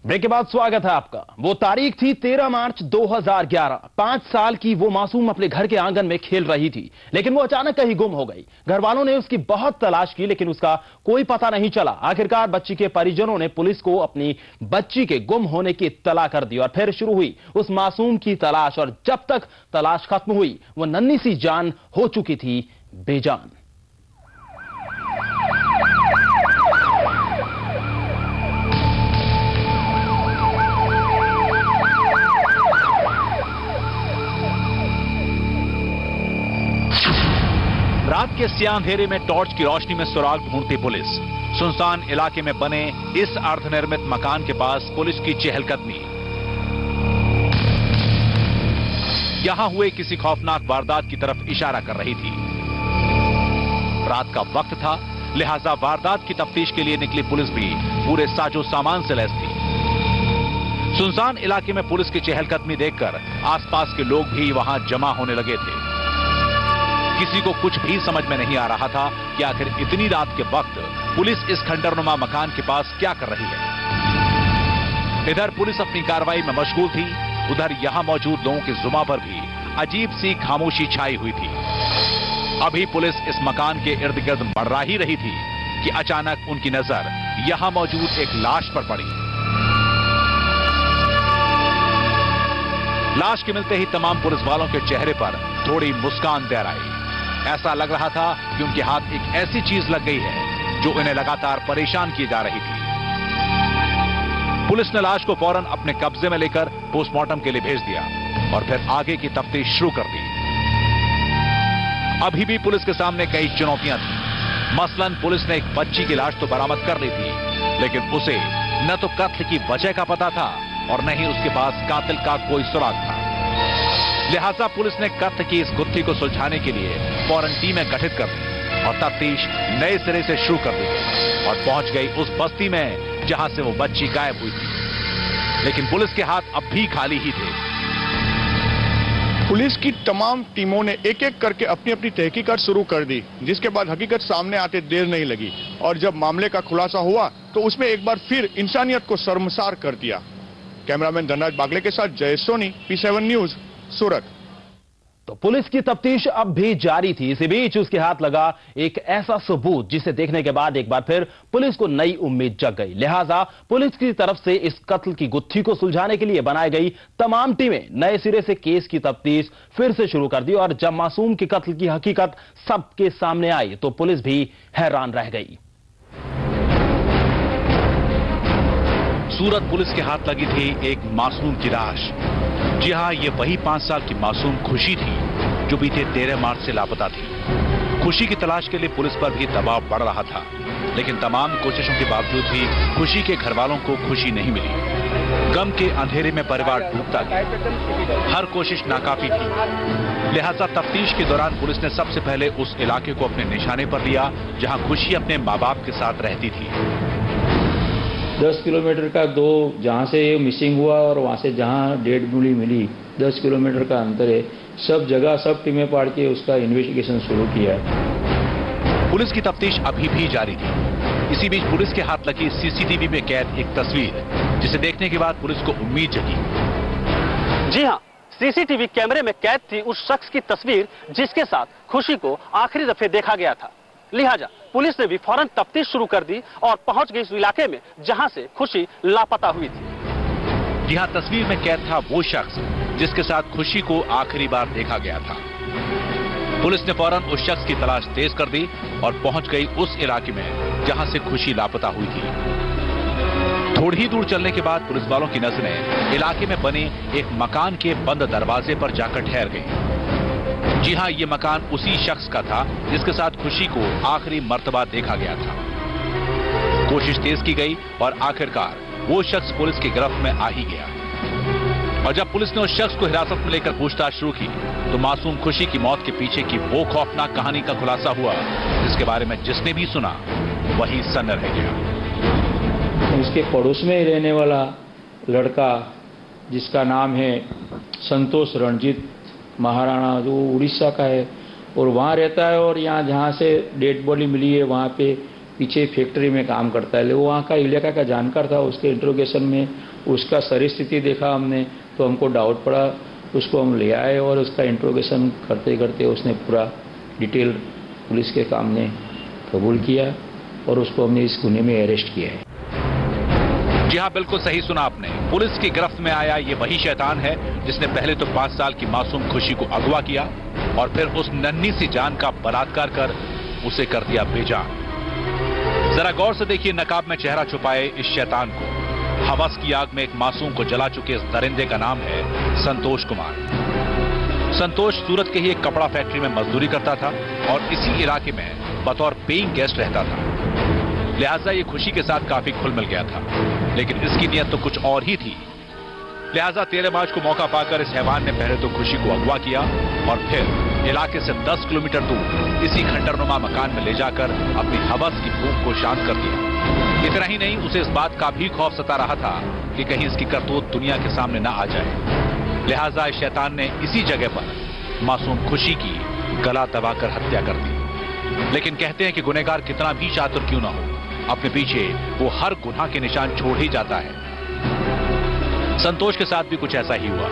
Break के बाद स्वागत है आपका। वो तारीख थी 13 मार्च 2011। 5 साल की वो मासूम अपने घर के आंगन में खेल रही थी, लेकिन वो अचानक कहीं गुम हो गई। घर वालों ने उसकी बहुत तलाश की, लेकिन उसका कोई पता नहीं चला। आखिरकार बच्ची के परिजनों ने पुलिस को अपनी बच्ची के गुम होने की इत्तला कर दी और फिर शुरू हुई उस मासूम की तलाश। और जब तक तलाश खत्म हुई, वो नन्ही सी जान हो चुकी थी बेजान। रात के स्याह अंधेरे में टॉर्च की रोशनी में सुराग ढूंढती पुलिस। सुनसान इलाके में बने इस अर्धनिर्मित मकान के पास पुलिस की चहलकदमी। यहां हुए किसी खौफनाक वारदात की तरफ इशारा कर रही थी। रात का वक्त था, लिहाजा वारदात की तफ्तीश के लिए निकली पुलिस भी पूरे साजो सामान से लैस थी। सुनसान इलाके में पुलिस की चहलकदमी देखकर आसपास के लोग भी वहां जमा होने लगे थे। किसी को कुछ भी समझ में नहीं आ रहा था कि आखिर इतनी रात के वक्त पुलिस इस खंडरनुमा मकान के पास क्या कर रही है। इधर पुलिस अपनी कार्रवाई में मशगूल थी, उधर यहां मौजूद लोगों की जुबां पर भी अजीब सी खामोशी छाई हुई थी। अभी पुलिस इस मकान के इर्द गिर्द मंडरा ही रही थी कि अचानक उनकी नजर यहां मौजूद एक लाश पर पड़ी। लाश के मिलते ही तमाम पुलिस वालों के चेहरे पर थोड़ी मुस्कान तैर आई। ऐसा लग रहा था कि उनके हाथ एक ऐसी चीज लग गई है जो इन्हें लगातार परेशान किए जा रही थी। पुलिस ने लाश को फौरन अपने कब्जे में लेकर पोस्टमार्टम के लिए भेज दिया और फिर आगे की तफ्तीश शुरू कर दी। अभी भी पुलिस के सामने कई चुनौतियां थी। मसलन पुलिस ने एक बच्ची की लाश तो बरामद कर ली थी, लेकिन उसे न तो कत्ल की वजह का पता था और न ही उसके पास कातिल का कोई सुराग था। लिहाजा पुलिस ने कत्ल की इस गुत्थी को सुलझाने के लिए फौरन टीमें गठित कर दी और तफ्तीश नए सिरे से शुरू कर दी और पहुंच गई उस बस्ती में जहां से वो बच्ची गायब हुई थी। लेकिन पुलिस के हाथ अब भी खाली ही थे। पुलिस की तमाम टीमों ने एक एक करके अपनी अपनी तहकीकात शुरू कर दी, जिसके बाद हकीकत सामने आते देर नहीं लगी और जब मामले का खुलासा हुआ तो उसमें एक बार फिर इंसानियत को शर्मसार कर दिया। कैमरामैन धनराज बागले के साथ जय सोनी, P7 न्यूज, सूरत। तो पुलिस की तफ्तीश अब भी जारी थी। इसी बीच उसके हाथ लगा एक ऐसा सबूत जिसे देखने के बाद एक बार फिर पुलिस को नई उम्मीद जग गई। लिहाजा पुलिस की तरफ से इस कत्ल की गुत्थी को सुलझाने के लिए बनाई गई तमाम टीमें नए सिरे से केस की तफ्तीश फिर से शुरू कर दी। और जब मासूम के कत्ल की हकीकत सबके सामने आई तो पुलिस भी हैरान रह गई। सूरत पुलिस के हाथ लगी थी एक मासूम की लाश। जी हां, ये वही 5 साल की मासूम खुशी थी जो बीते 13 मार्च से लापता थी। खुशी की तलाश के लिए पुलिस पर भी दबाव बढ़ रहा था, लेकिन तमाम कोशिशों के बावजूद भी खुशी के घर वालों को खुशी नहीं मिली। गम के अंधेरे में परिवार डूबता गया। हर कोशिश नाकाफी थी। लिहाजा तफ्तीश के दौरान पुलिस ने सबसे पहले उस इलाके को अपने निशाने पर लिया जहां खुशी अपने मां बाप के साथ रहती थी। 10 किलोमीटर का जहां से ये मिसिंग हुआ और वहां से जहां डेड बॉडी मिली 10 किलोमीटर का अंतर है। सब जगह सब टीमें पाड़ के उसका इन्वेस्टिगेशन शुरू किया है। पुलिस की तफ्तीश अभी भी जारी थी। इसी बीच पुलिस के हाथ लगी सीसीटीवी में कैद एक तस्वीर, जिसे देखने के बाद पुलिस को उम्मीद जगी। जी हां, सीसीटीवी कैमरे में कैद थी उस शख्स की तस्वीर जिसके साथ खुशी को आखिरी दफे देखा गया था। लिहाजा पुलिस ने भी फौरन तफ्तीश शुरू कर दी और पहुंच गई इस इलाके में जहां से खुशी लापता हुई थी। जी हां, तस्वीर में कैद था वो शख्स जिसके साथ खुशी को आखिरी बार देखा गया था। पुलिस ने फौरन उस शख्स की तलाश तेज कर दी और पहुंच गई उस इलाके में जहां से खुशी लापता हुई थी। थोड़ी ही दूर चलने के बाद पुलिस वालों की नजरें इलाके में बने एक मकान के बंद दरवाजे पर जाकर ठहर गई। जी हां, ये मकान उसी शख्स का था जिसके साथ खुशी को आखिरी मर्तबा देखा गया था। कोशिश तेज की गई और आखिरकार वो शख्स पुलिस की गिरफ्त में आ ही गया। और जब पुलिस ने उस शख्स को हिरासत में लेकर पूछताछ शुरू की तो मासूम खुशी की मौत के पीछे की वो खौफनाक कहानी का खुलासा हुआ, जिसके बारे में जिसने भी सुना वही सन्न रह गया। उसके पड़ोस में ही रहने वाला लड़का जिसका नाम है संतोष रणजीत महाराणा, जो उड़ीसा का है और वहाँ रहता है और यहाँ जहाँ से डेड बॉडी मिली है वहाँ पे पीछे फैक्ट्री में काम करता है। वो वहाँ का इलाका का जानकार था। उसके इंट्रोगेशन में उसका शरीर स्थिति देखा हमने तो हमको डाउट पड़ा। उसको हम ले आए और उसका इंट्रोगेशन करते करते उसने पूरा डिटेल पुलिस के सामने कबूल किया और उसको हमने इस गुने में अरेस्ट किया है। जी हाँ, बिल्कुल सही सुना आपने। पुलिस की गिरफ्त में आया ये वही शैतान है जिसने पहले तो 5 साल की मासूम खुशी को अगवा किया और फिर उस नन्ही सी जान का बलात्कार कर उसे कर दिया बेजान। जरा गौर से देखिए नकाब में चेहरा छुपाए इस शैतान को। हवस की आग में एक मासूम को जला चुके इस दरिंदे का नाम है संतोष कुमार। संतोष सूरत के ही एक कपड़ा फैक्ट्री में मजदूरी करता था और इसी इलाके में बतौर पेइंग गेस्ट रहता था। लिहाजा ये खुशी के साथ काफी खुल मिल गया था, लेकिन इसकी नीयत तो कुछ और ही थी। लिहाजा 13 मार्च को मौका पाकर इस हैवान ने पहले तो खुशी को अगवा किया और फिर इलाके से 10 किलोमीटर दूर इसी खंडरनुमा मकान में ले जाकर अपनी हवस की भूख को शांत कर दिया। इतना ही नहीं, उसे इस बात का भी खौफ सता रहा था कि कहीं इसकी करतूत दुनिया के सामने ना आ जाए। लिहाजा इस शैतान ने इसी जगह पर मासूम खुशी की गला दबाकर हत्या कर दी। लेकिन कहते हैं कि गुनहगार कितना भी चातुर क्यों ना हो, अपने पीछे वो हर गुनाह के निशान छोड़ ही जाता है। संतोष के साथ भी कुछ ऐसा ही हुआ।